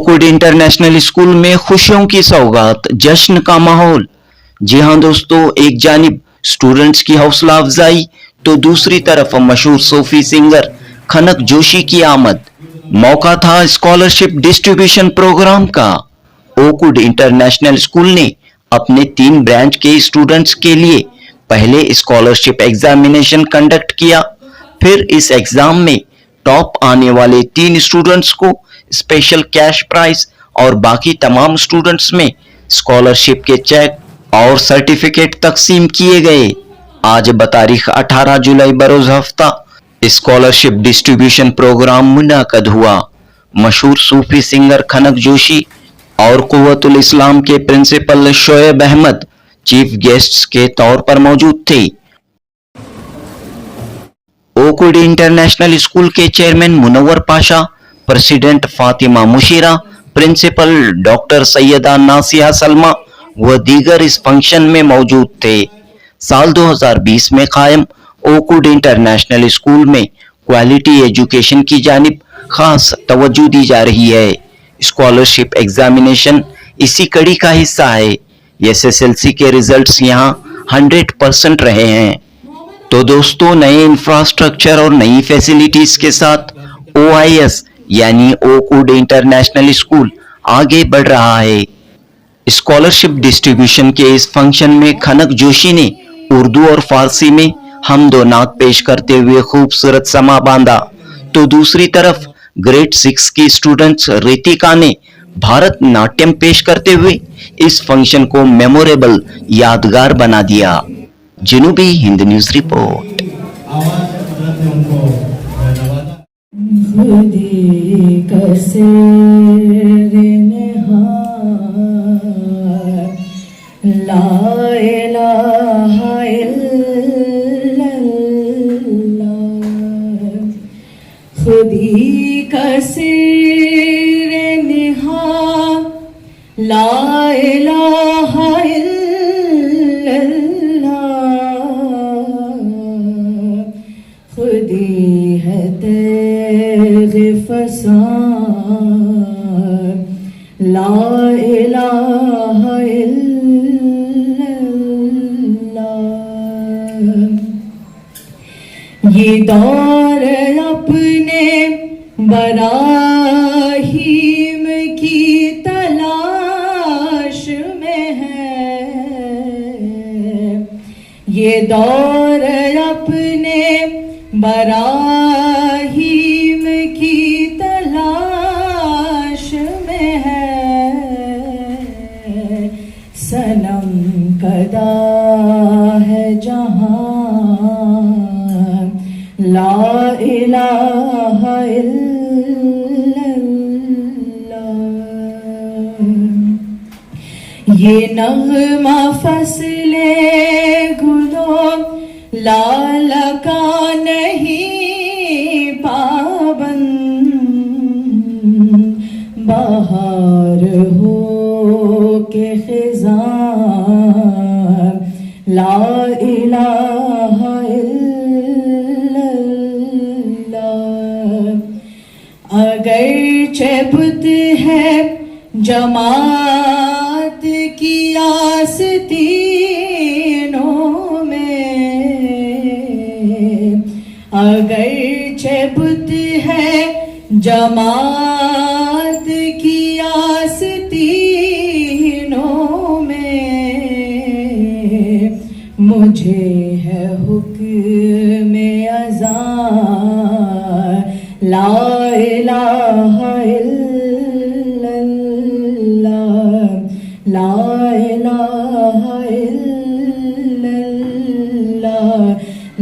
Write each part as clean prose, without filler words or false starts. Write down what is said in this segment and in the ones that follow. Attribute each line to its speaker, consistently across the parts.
Speaker 1: Oakwood International school में खुशियों की सौगात, जश्न का माहौल। जी हाँ दोस्तों, एक जानिब स्टूडेंट्स की हौसला अफजाई तो दूसरी तरफ मशहूर सूफी सिंगर खनक जोशी की आमद। मौका था स्कॉलरशिप डिस्ट्रीब्यूशन प्रोग्राम का। ओकवुड इंटरनेशनल स्कूल ने अपने 3 ब्रांच के स्टूडेंट्स के लिए पहले स्कॉलरशिप एग्जामिनेशन कंडक्ट किया। फिर इस एग्जाम में टॉप आने वाले 3 स्टूडेंट्स को स्पेशल कैश प्राइज और बाकी तमाम स्टूडेंट्स में स्कॉलरशिप के चेक और सर्टिफिकेट तकसीम किए गए। आज बतारीख 18 जुलाई बरोज हफ्ता स्कॉलरशिप डिस्ट्रीब्यूशन प्रोग्राम मुनाकद हुआ। मशहूर सूफी सिंगर खनक जोशी और कुव्वतुल इस्लाम के principal Shoaib Ahmed chief guests के तौर पर मौजूद थे। ओकवुड इंटरनेशनल स्कूल के chairman Munawar Pasha, president Fatima Mushira, principal doctor Syeda Nasia Salma व दीगर इस फंक्शन में मौजूद थे। साल 2020 में कायम ओकवुड इंटरनेशनल स्कूल में क्वालिटी एजुकेशन की जानिब खास तवज्जो दी जा रही है। स्कॉलरशिप एग्जामिनेशन इसी कड़ी का हिस्सा है। एसएसएलसी के रिजल्ट्स यहाँ 100% रहे हैं। तो दोस्तों, नए इंफ्रास्ट्रक्चर और नई फैसिलिटीज के साथ ओआईएस यानी ओकवुड इंटरनेशनल स्कूल आगे बढ़ रहा है। स्कॉलरशिप डिस्ट्रीब्यूशन के इस फंक्शन में खनक जोशी ने उर्दू और फारसी में हमदो नात पेश करते हुए खूबसूरत समा बांधा, तो दूसरी तरफ ग्रेड 6 की स्टूडेंट्स रितिका ने भारत नाट्यम पेश करते हुए इस फंक्शन को मेमोरेबल यादगार बना दिया। जनूबी हिंद न्यूज रिपोर्ट।
Speaker 2: खुदी का सिर निहा ला इलाहा इल्लल्लाह, खुदी है तेग फसाद ला इलाहा इल्लल्लाह। ये दौर अपने बराहीम की तलाश में है, ये दौर अपने बराहीम की तलाश में है। सनम कदा है जहां ला इलाहा इल्लल्लाह। ये नग़मा फसले गुलो लाल का नहीं पाबंद, बहार हो के खिज़ां ला इलाहा अगरचे बुत है जमात की आस्तीनों में, अगरचे बुत है जमात की आस्तीनों में, मुझे है हुक्म अज़ां ला इलाहा इल्लल्लाह, ला इलाहा इल्लल्लाह,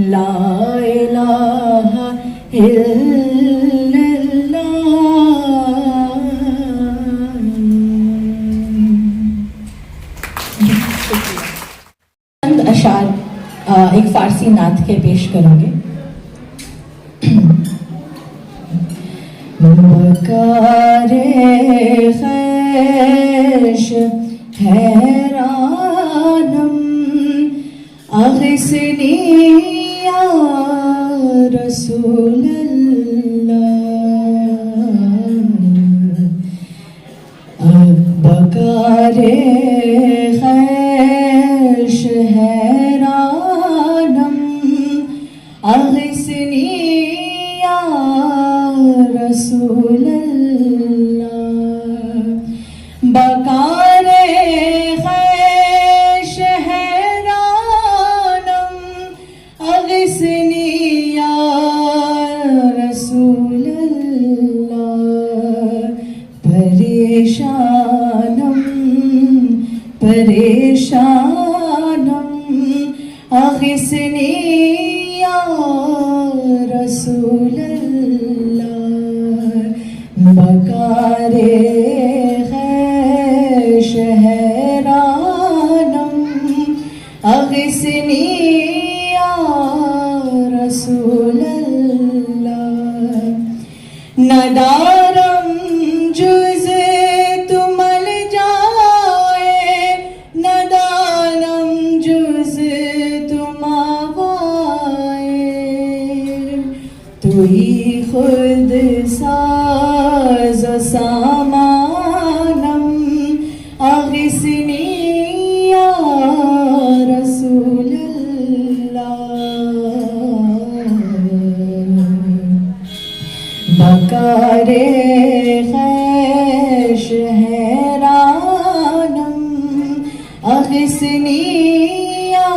Speaker 2: ला इलाहा इल्लल्लाह। चंद अशार एक फारसी नात के पेश करोगे। मकारे खैश हैरानम अग़िस्नी या रसूल अल्लाह, अग़िस्नी या रसूल अल्लाह बकारे खैश हैरानम अग़िस्नी या रसूल अल्लाह परेशानम परेशानम अग़िस्नी या रसूल अल्लाह बकारे खैश हैरानम अग़िस्नी या रसूल अल्लाह नदारम जुज़ तुमल जाए नदारम जुज़ तुम आवाए तू ही खुद साज़ सामानम अग़िस्नी या रसूल अल्लाह बकारे खैश हैरानम अग़िस्नी या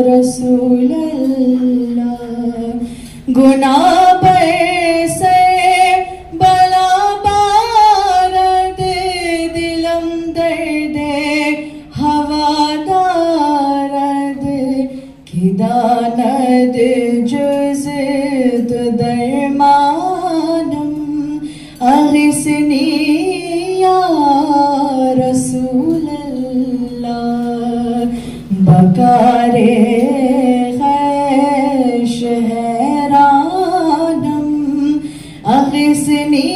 Speaker 2: रसूल अल्लाह गुनाह से बला बारद दिलम दर्द हवादारद किदानद जुज़ तो दरमानम अग़िस्नी या रसूल अल्लाह बकारे खैश हैरानम अग़िस्नी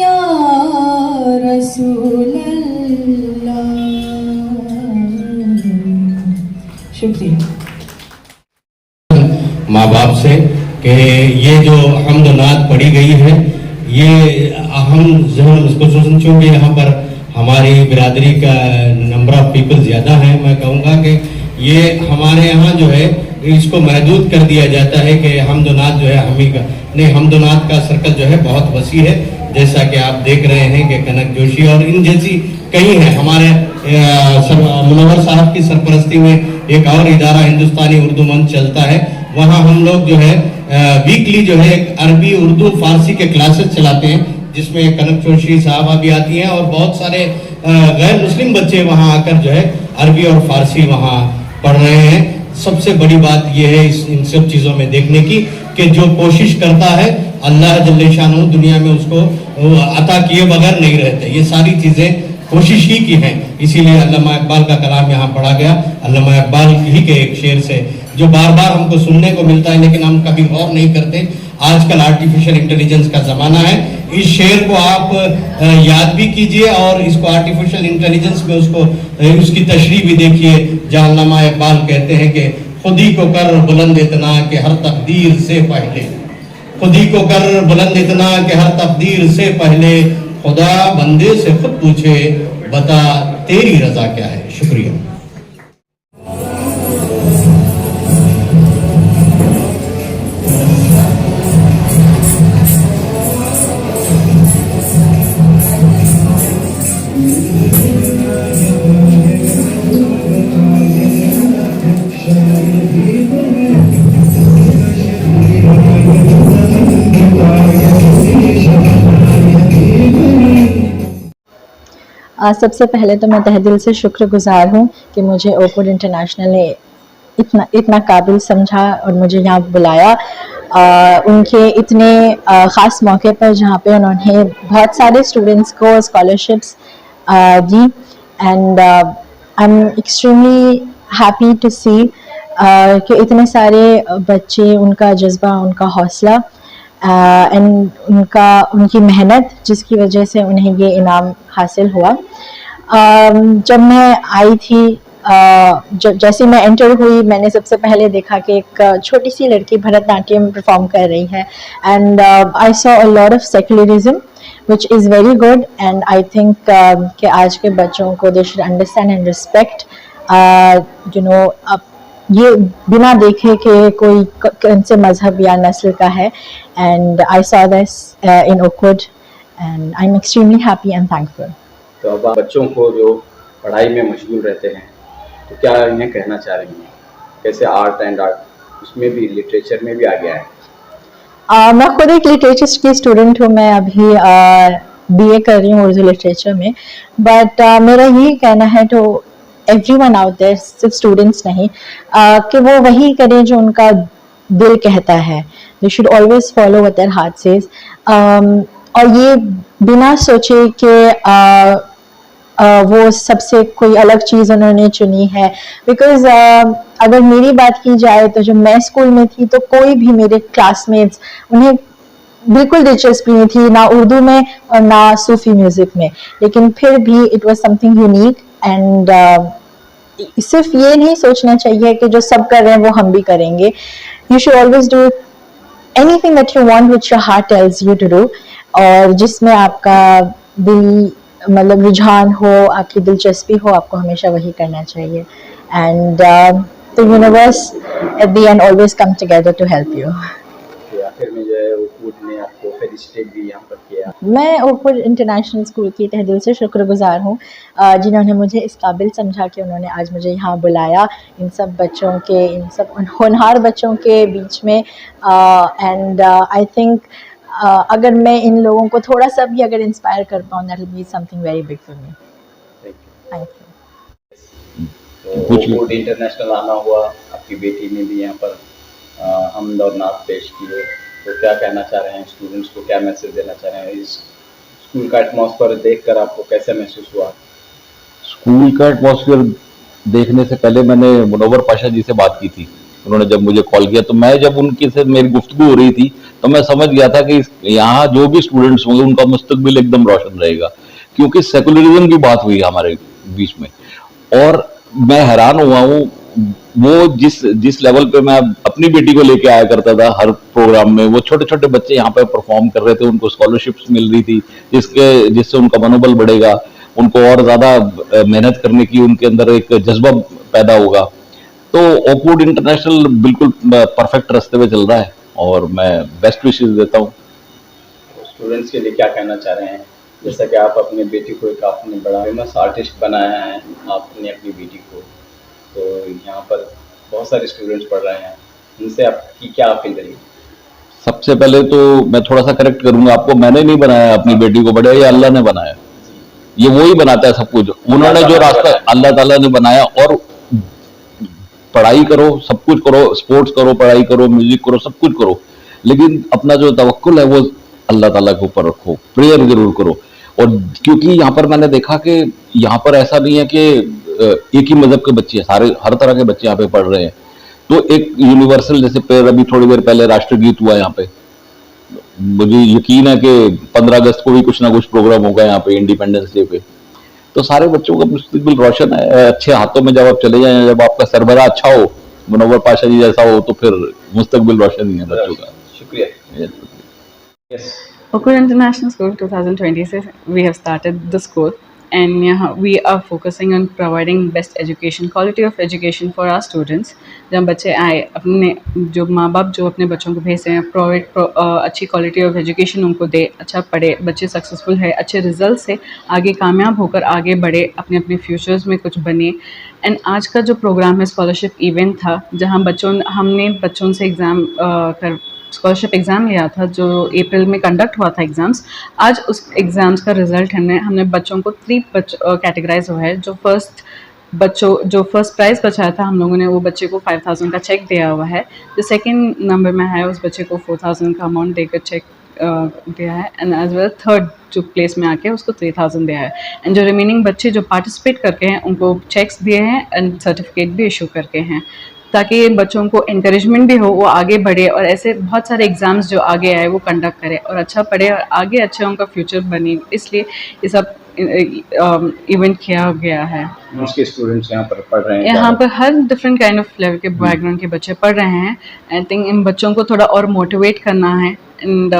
Speaker 2: या रसूल अल्लाह शुक्रिया
Speaker 3: माँ बाप से कि ये जो हम्द नात पढ़ी गई है ये हम उसको चूँकि यहाँ पर हमारी बिरादरी का नंबर ऑफ पीपल ज़्यादा है, मैं कहूँगा कि ये हमारे यहाँ जो है इसको महदूद कर दिया जाता है कि हम्दनात जो है हम ही का नहीं, हम्दनात का सर्कल जो है बहुत वसी है। जैसा कि आप देख रहे हैं कि कनक जोशी और इन जैसी कई हैं। हमारे मुनव्वर साहब की सरपरस्ती में एक और इदारा हिंदुस्तानी उर्दू मंच चलता है, वहाँ हम लोग जो है वीकली जो है एक अरबी उर्दू फारसी के क्लासेस चलाते हैं, जिसमें कनक जोशी साहबा भी आती हैं और बहुत सारे गैर मुस्लिम बच्चे वहाँ आकर जो है अरबी और फारसी वहाँ पढ़ रहे हैं। सबसे बड़ी बात यह है इन सब चीज़ों में देखने की कि जो कोशिश करता है अल्लाह जल्ले शानहू दुनिया में उसको अता किए बगैर नहीं रहते। ये सारी चीज़ें कोशिश ही की हैं, इसीलिए अल्लामा इकबाल का कलाम यहाँ पढ़ा गया। अल्लामा इकबाल ही के एक शेर से जो बार बार हमको सुनने को मिलता है लेकिन हम कभी गौर नहीं करते। आजकल आर्टिफिशियल इंटेलिजेंस का ज़माना है, इस शेर को आप याद भी कीजिए और इसको आर्टिफिशियल इंटेलिजेंस में उसकी तशरीह भी देखिए, जहाँ अल्लामा इकबाल कहते हैं कि खुदी को कर बुलंद इतना कि हर तकदीर से पहले, खुदी को कर बुलंद इतना कि हर तकदीर से पहले खुदा बंदे से खुद पूछे बता तेरी रजा क्या है। शुक्रिया।
Speaker 4: सबसे पहले तो मैं तहे दिल से शुक्रगुजार हूँ कि मुझे ओकवुड इंटरनेशनल ने इतना काबिल समझा और मुझे यहाँ बुलाया। उनके इतने ख़ास मौके पर जहाँ पे उन्होंने बहुत सारे स्टूडेंट्स को स्कॉलरशिप्स दी and I am extremely happy to see कि इतने सारे बच्चे, उनका जज्बा, उनका हौसला एंड उनकी मेहनत जिसकी वजह से उन्हें ये इनाम हासिल हुआ। जब मैं आई थी, जैसे मैं एंटर हुई, मैंने सबसे पहले देखा कि एक छोटी सी लड़की भरतनाट्यम परफॉर्म कर रही है and I saw a lot of secularism which is very good and I think कि आज के बच्चों को they should understand and respect ये बिना देखे कि कोई कौन से मजहब या नस्ल का है. And I saw this in oakwood and I am extremely happy and thankful.
Speaker 5: तो अब आप बच्चों को जो पढ़ाई में मशगूल रहते हैं तो क्या इन्हें कहना चाह रही हैं, कैसे आर्ट एंड आर्ट उसमें भी लिटरेचर में भी आ गया है?
Speaker 4: मैं खुद एक लिटरेचर की स्टूडेंट हूँ. मैं अभी बीए कर रही हूँ उर्दू लिटरेचर में. बट मेरा यही कहना है तो एवरीवन आउट देयर, सिर्फ स्टूडेंट्स नहीं, कि वो वही करें जो उनका दिल कहता है. They should always follow what their heart says. और ये बिना सोचे कि वो सबसे कोई अलग चीज़ उन्होंने चुनी है. बिकॉज अगर मेरी बात की जाए तो जब मैं स्कूल में थी तो कोई भी मेरे क्लासमेट्स, उन्हें बिल्कुल दिलचस्पी नहीं थी ना उर्दू में और ना सूफी म्यूजिक में. लेकिन फिर भी it was something unique. And सिर्फ ये नहीं सोचना चाहिए कि जो सब कर रहे हैं वो हम भी करेंगे. You should always do anything that you want which your heart tells you to do, और जिसमें आपका दिल मतलब रुझान हो, आपकी दिलचस्पी हो, आपको हमेशा वही करना चाहिए. And the universe at the end always come together to help you.
Speaker 5: कि आखिर में जो है ओकवुड ने आपको फेलिसिटेट भी यहाँ पर किया.
Speaker 4: मैं ओकवुड इंटरनेशनल स्कूल की तहे दिल से शुक्रगुजार हूँ, जिन्होंने मुझे इस काबिल समझा कि उन्होंने आज मुझे यहाँ बुलाया इन सब बच्चों के, इन सब होनहार बच्चों के बीच में. एंड आई थिंक अगर मैं इन लोगों को थोड़ा सा भी अगर इंस्पायर कर पाऊँ, that will be something very big for me.
Speaker 5: Thank you.
Speaker 4: Thank you.
Speaker 5: तो ओकवुड इंटरनेशनल आना हुआ, आपकी बेटी ने भी यहाँ पर हमद और नात पेश किए, तो क्या कहना चाह रहे हैं स्टूडेंट्स को, क्या मैसेज देना चाह रहे हैं? इस स्कूल का एटमॉस्फेयर देखकर आपको कैसा महसूस हुआ?
Speaker 6: स्कूल का एटमॉस्फेयर देखने से पहले मैंने मुनव्वर पाशा जी से बात की थी. उन्होंने जब मुझे कॉल किया तो मैं जब उनके से मेरी गुफ्तगू हो रही थी तो मैं समझ गया था कि यहाँ जो भी स्टूडेंट्स होंगे उनका मुस्तकबिल एकदम रोशन रहेगा, क्योंकि सेकुलरिज्म की बात हुई हमारे बीच में. और मैं हैरान हुआ हूँ, वो जिस लेवल पे मैं अपनी बेटी को लेके आया करता था हर प्रोग्राम में, वो छोटे छोटे बच्चे यहाँ पे परफॉर्म कर रहे थे, उनको स्कॉलरशिप्स मिल रही थी जिससे उनका मनोबल बढ़ेगा, उनको और ज्यादा मेहनत करने की उनके अंदर एक जज्बा पैदा होगा. तो ओकवुड इंटरनेशनल बिल्कुल परफेक्ट रास्ते पे चल रहा है और मैं बेस्ट विशेस देता हूँ.
Speaker 5: तो स्टूडेंट्स के लिए क्या कहना चाह रहे हैं? जैसा कि आप अपनी बेटी को एक आपने बड़ा फेमस आर्टिस्ट बनाया है आपने अपनी बेटी को, तो यहाँ पर बहुत सारे स्टूडेंट्स पढ़ रहे हैं, उनसे आपकी क्या अपील करेंगे?
Speaker 6: सबसे पहले तो मैं थोड़ा सा करेक्ट करूंगा आपको, मैंने नहीं बनाया अपनी बेटी को बड़ा, ये अल्लाह ने बनाया. ये वो ही बनाता है सब कुछ. उन्होंने जो रास्ता अल्लाह ताला ने बनाया, और पढ़ाई करो, सब कुछ करो, स्पोर्ट्स करो, पढ़ाई करो, म्यूजिक करो, सब कुछ करो, लेकिन अपना जो तवक्कुल है वो अल्लाह ताला के ऊपर रखो, प्रेयर जरूर करो. और क्योंकि यहाँ पर मैंने देखा कि यहाँ पर ऐसा नहीं है कि एक ही मजहब के बच्चे, सारे हर तरह के बच्चे यहाँ पे पढ़ रहे हैं. तो एक यूनिवर्सल, जैसे पेड़ अभी थोड़ी देर पहले राष्ट्रगीत हुआ यहाँ पे, मुझे यकीन है कि 15 अगस्त को भी कुछ ना कुछ प्रोग्राम होगा यहाँ पे इंडिपेंडेंस डे पे. तो सारे बच्चों का मुस्तकबिल रोशन है. अच्छे हाथों में जब आप चले जाएं, जब आपका सरबराह अच्छा हो, मुनव्वर पाशा जी जैसा हो, तो फिर मुस्तकबिल रोशन ही है बच्चों का.
Speaker 5: शुक्रिया.
Speaker 6: Yes.
Speaker 7: Okur International School 2026, we have started the school, and we are focusing on providing best education, quality of education for our students. जब बच्चे आए, अपने जो माँ बाप जो अपने बच्चों को भेज रहे हैं, प्रोवाइड अच्छी क्वालिटी ऑफ एजुकेशन उनको दे, अच्छा पढ़े, बच्चे सक्सेसफुल है, अच्छे रिजल्ट से आगे कामयाब होकर आगे बढ़े, अपने अपने फ्यूचर्स में कुछ बने. एंड आज का जो प्रोग्राम है स्कॉलरशिप इवेंट था, जहाँ हमने बच्चों से स्कॉलरशिप एग्ज़ाम लिया था, जो अप्रैल में कंडक्ट हुआ था एग्ज़ाम्स. आज उस एग्ज़ाम्स का रिज़ल्ट हमने बच्चों को 3 कैटेगराइज हुआ है. जो फर्स्ट प्राइज़ बचाया था हम लोगों ने, वो बच्चे को 5000 का चेक दिया हुआ है. जो सेकंड नंबर में है उस बच्चे को 4000 का अमाउंट देकर चेक दिया है. एंड एज वेल थर्ड जो प्लेस में आके उसको 3000 दिया है. एंड जो रिमेनिंग बच्चे जो पार्टिसिपेट करके हैं उनको चेक्स दिए हैं एंड सर्टिफिकेट भी इशू करके हैं, ताकि बच्चों को इंकरेजमेंट भी हो, वो आगे बढ़े और ऐसे बहुत सारे एग्ज़ाम्स जो आगे आए वो कंडक्ट करे और अच्छा पढ़े और आगे अच्छा उनका फ्यूचर बने. इसलिए ये सब इवेंट किया गया है.
Speaker 5: उसके स्टूडेंट्स यहाँ पर पढ़ रहे हैं,
Speaker 7: यहाँ पर हर डिफरेंट काइंड ऑफ लेवल के बैकग्राउंड के बच्चे पढ़ रहे हैं. आई थिंक इन बच्चों को थोड़ा और मोटिवेट करना है. एंड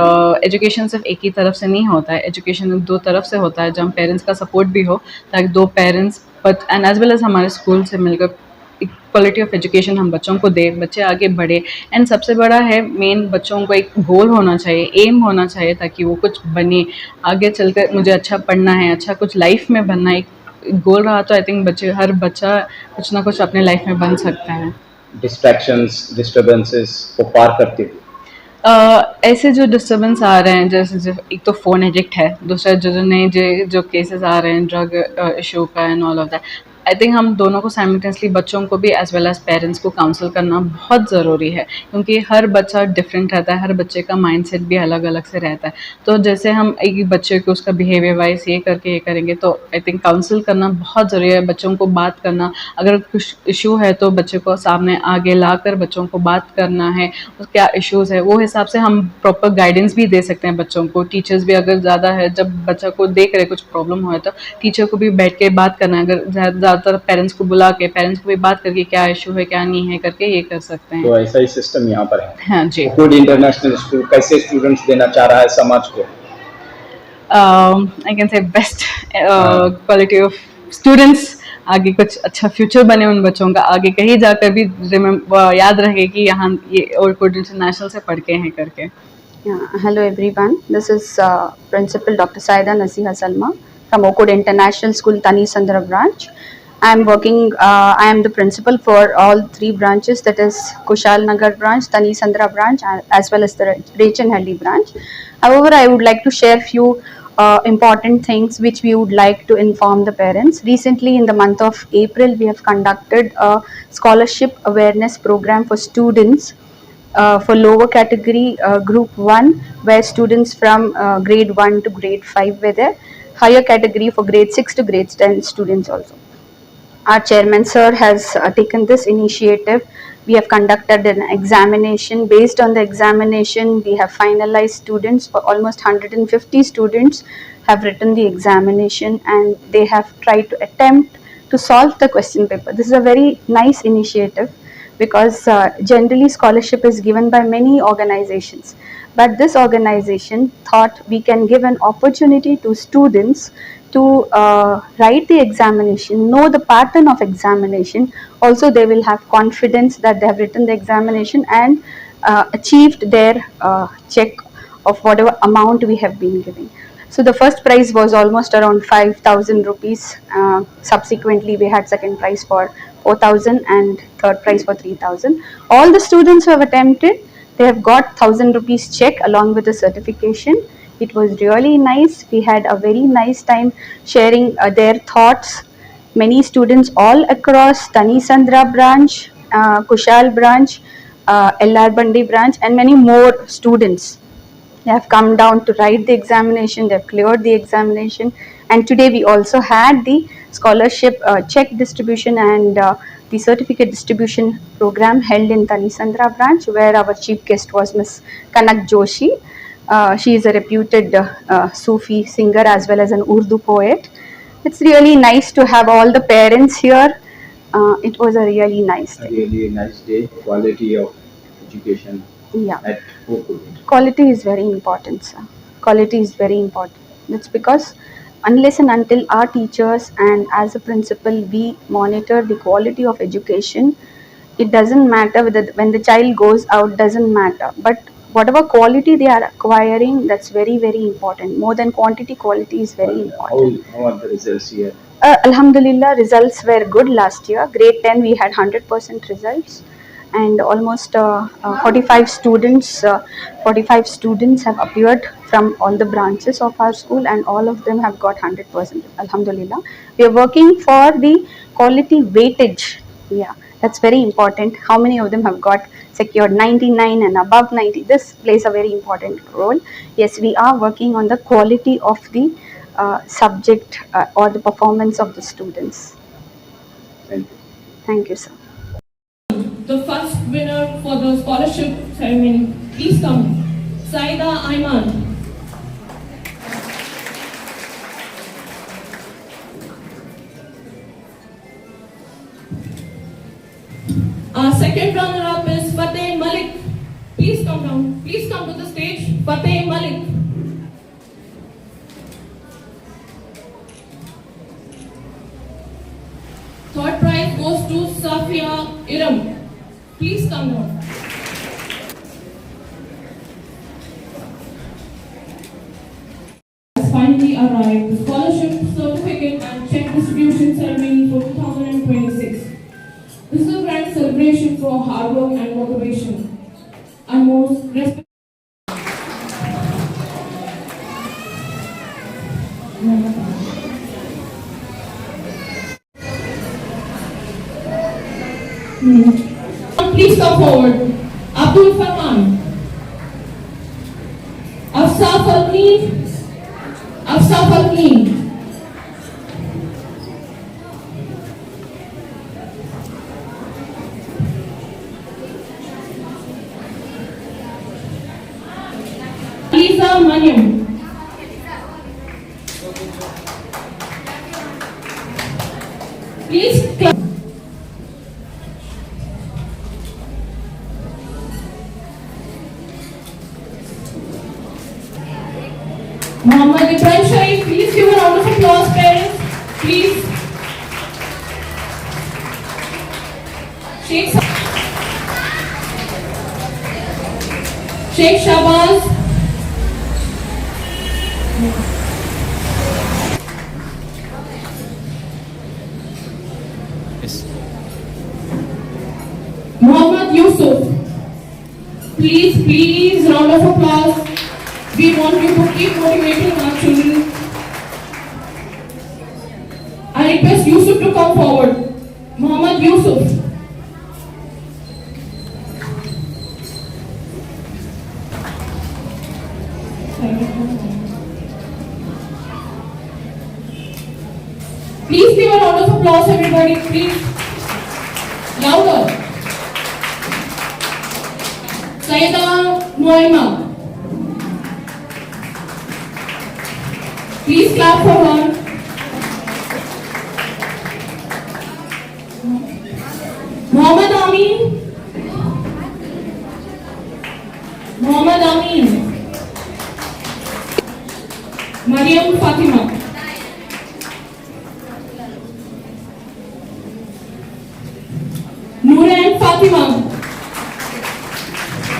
Speaker 7: एजुकेशन सिर्फ एक ही तरफ से नहीं होता है, एजुकेशन 2 तरफ से होता है, जहाँ पेरेंट्स का सपोर्ट भी हो, ताकि 2 parents and as well as हमारे स्कूल से मिलकर क्वालिटी ऑफ एजुकेशन हम बच्चों को दें, बच्चे आगे बढ़े। एंड सबसे बड़ा है मेन, बच्चों को एक गोल होना चाहिए, एम होना चाहिए, ताकि वो कुछ बने आगे चलकर। मुझे अच्छा पढ़ना है, अच्छा कुछ लाइफ में बनना है, एक गोल रहा तो आई थिंक बच्चे, हर बच्चा कुछ ना कुछ अपने लाइफ में बन सकता है।
Speaker 5: डिस्ट्रैक्शंस, डिस्टर्बेंसेस को पार करते हुए
Speaker 7: ऐसे जो डिस्टर्बेंस आ रहे हैं, जैसे एक तो फ़ोन एडिक्ट है, दूसरा जो नए जो केसेस आ रहे हैं ड्रग इशू का and all of that, I think हम दोनों को साइमल्टेनियसली, बच्चों को भी एज वेल एज पेरेंट्स को काउंसल करना बहुत ज़रूरी है, क्योंकि हर बच्चा डिफरेंट रहता है, हर बच्चे का माइंडसेट भी अलग अलग से रहता है। तो जैसे हम एक बच्चे को उसका बिहेवियर वाइज ये करके ये करेंगे, तो आई थिंक काउंसल करना बहुत ज़रूरी है, बच्चों को बात करना। अगर कुछ इशू है तो बच्चे को सामने आगे लाकर बच्चों को बात करना है, क्या इश्यूज़ है, वो हिसाब से हम प्रॉपर गाइडेंस भी दे सकते हैं बच्चों को। टीचर्स भी अगर ज़्यादा है, जब बच्चा को देख रहे कुछ प्रॉब्लम हो तो टीचर को भी बैठ के बात करना है। अगर ज़्यादातर पेरेंट्स को बुला के, पेरेंट्स को भी बात करके क्या इशू है क्या नहीं है करके ये कर सकते हैं।
Speaker 5: तो ऐसा ही सिस्टम यहाँ पर है।
Speaker 7: हाँ जी।
Speaker 5: ओकवुड इंटरनेशनल स्कूल कैसे स्टूडेंट्स देना चाह रहा है समाज को?
Speaker 7: I can say best quality of students, आगे कुछ अच्छा फ्यूचर बने उन बच्चों का, आगे कहीं जाकर भी याद रहे कि यहाँ ये ओकवुड इंटरनेशनल से पढ़ के हैं करके।
Speaker 8: Hello everyone, this is Principal Dr. Saida Nasiha Salma from Oakwood International School, Tani Sandra branch. I am the principal for all three branches, that is Kushal Nagar branch, Tani Sandra branch, as well as the Rechenhalli branch. However, I would like to share few important things which we would like to inform the parents. Recently, in the month of April, we have conducted a scholarship awareness program for students. For lower category group 1, where students from grade 1 to grade 5 were there, higher category for grade 6 to grade 10 students also. Our chairman sir has taken this initiative. We have conducted an examination. Based on the examination, we have finalized students. For almost 150 students have written the examination, and they have tried to attempt to solve the question paper. This is a very nice initiative, because generally scholarship is given by many organizations, but this organization thought we can give an opportunity to students to write the examination, know the pattern of examination. Also, they will have confidence that they have written the examination and achieved their check of whatever amount we have been giving. So the first prize was almost around 5,000 rupees. Subsequently, we had second prize for 4,000 and third prize for 3,000. All the students who have attempted, they have got 1,000 rupees check along with the certification. It was really nice. We had a very nice time sharing their thoughts. Many students all across Tani Sandra branch, Kushal branch, LR Bandi branch, and many more students. They have come down to write the examination, they have cleared the examination, and today we also had the scholarship check distribution and the certificate distribution program held in Tani Sandra branch, where our chief guest was Miss Kanak Joshi. She is a reputed Sufi singer as well as an Urdu poet. It's really nice to have all the parents here. It was a really nice
Speaker 5: A
Speaker 8: day.
Speaker 5: really nice day. Quality of education
Speaker 8: Yeah.
Speaker 5: at Oakwood.
Speaker 8: Quality is very important, sir. Quality is very important. It's because unless and until our teachers and as a principal we monitor the quality of education, it doesn't matter whether when the child goes out, doesn't matter. But whatever quality they are acquiring, that's very, very important. More than quantity, quality is very important.
Speaker 5: How are the results here?
Speaker 8: Alhamdulillah, results were good last year. Grade 10, we had 100% results, and almost 45 students have appeared from all the branches of our school, and all of them have got 100%. Alhamdulillah, we are working for the quality weightage. Yeah, that's very important. How many of them have got secured 99 and above 90? This plays a very important role. Yes, we are working on the quality of the subject or the performance of the students.
Speaker 5: Thank you.
Speaker 8: Thank you, sir.
Speaker 9: The first winner for the scholarship ceremony. Please come. Saida Ayman. Our second runner-up is Fateh Malik. Please come down. Please come to the stage. Fateh Malik. Third prize goes to Safia Hiram, please come down. Has finally arrived. The scholarship certificate and check distribution ceremony for 2026. This is a grand celebration for hard work and motivation. I most respect. Please come forward. Abdul Farman. Afsaf Alkeen. Afsaf Alkeen. Lisa Maniam. Please clap. Muhammad Ibrahim Sharif, please give a round of applause, parents. Please. Sheikh Shabazz. Muhammad Yusuf. Please, round of applause. We want you to keep motivating our children. I request Yusuf to come forward. Muhammad Yusuf. Please give a round of applause, everybody. Please. Louder. Sayyida Noima. Please clap for her. Muhammad Amin. Muhammad Amin. Mariam Fatima. Noor and Fatima.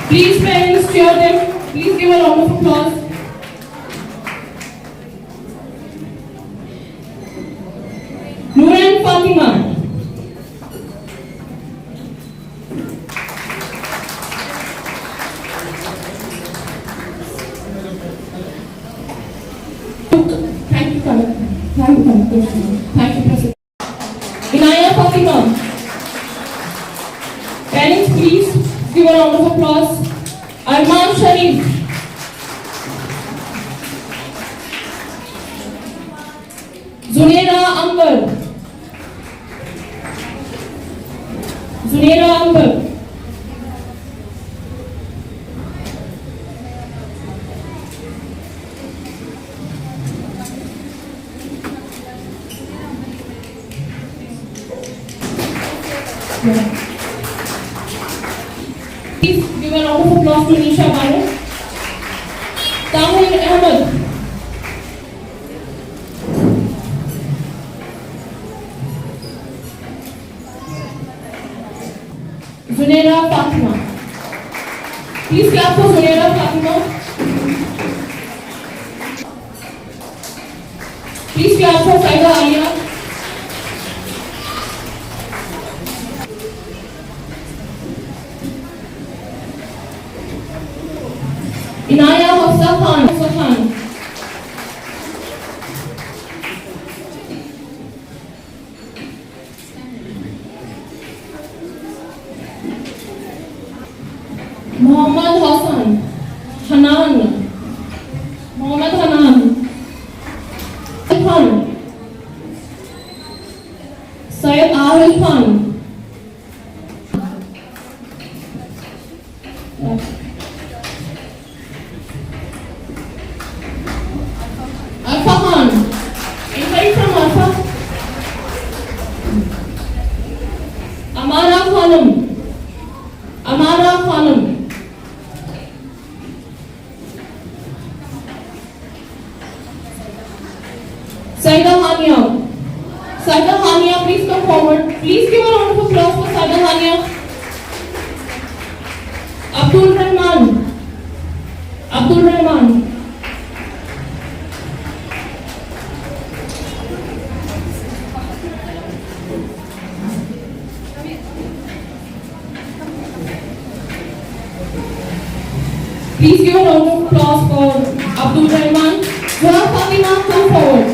Speaker 9: Please, parents, cheer them. Please give a round of applause. Noor and Fatima. Thank you, Kanak. Thank you, President. Inaya Fatima. Parents, please give a round of applause. Arman Sharif. Zunaira Amber. Zunaira Amber. Please give a round of applause to Nisha Banu. Tahir Ahmed. Zunaira Fatima. Please clap for Zunaira Fatima. Please clap for Saida Alia. Inaya Hafsa Khan. Muhammad Hassan. Hanan. Muhammad Hanan. Khan. Syed Arif Khan. Arfa Khan. Invite from Arfa. Amara Khanum. Amara Khanum. Saida Hania. Saida Hania, please come forward. Please give a round of applause for Saida Hania. Abdul Rahman. Abdul Rahman. Please give a round of applause for Abdul Rahman. Zuha Fatima, come forward.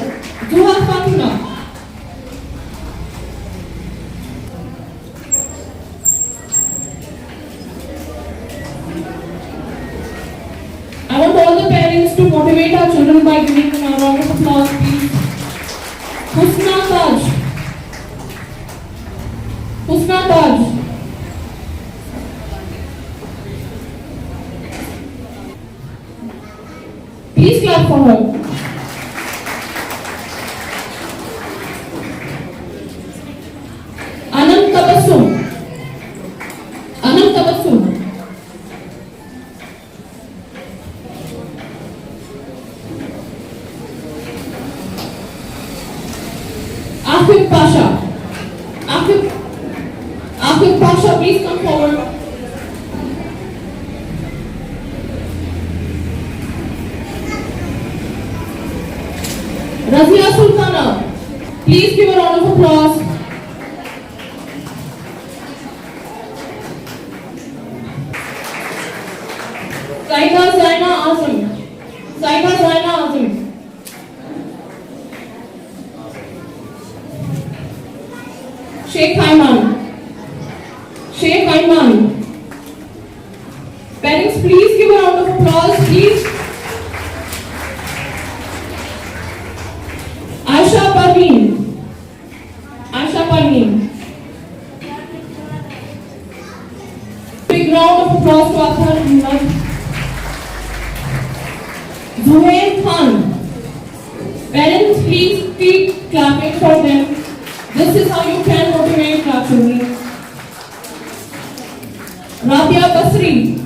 Speaker 9: Zuha Fatima. I want all the parents to motivate our children by giving them a round of applause, please. Husna Taj. Husna Taj. Please clap for her. Anand Tabassum. Anand Tabassum. Akif Pasha. Akif Pasha, please come forward. Razia Sultana, please give a round of applause. Saida Zaina Azam. Saida Zaina Azam. Sheikh Ayman. Sheikh Ayman. Parents, please give a round of applause, please. Aisha Parveen. Aisha Parveen. Big round of applause to Athar Ahmed. Zuhair Khan. Parents, please keep clapping for them. This is how you can motivate our children. Rabia Basri.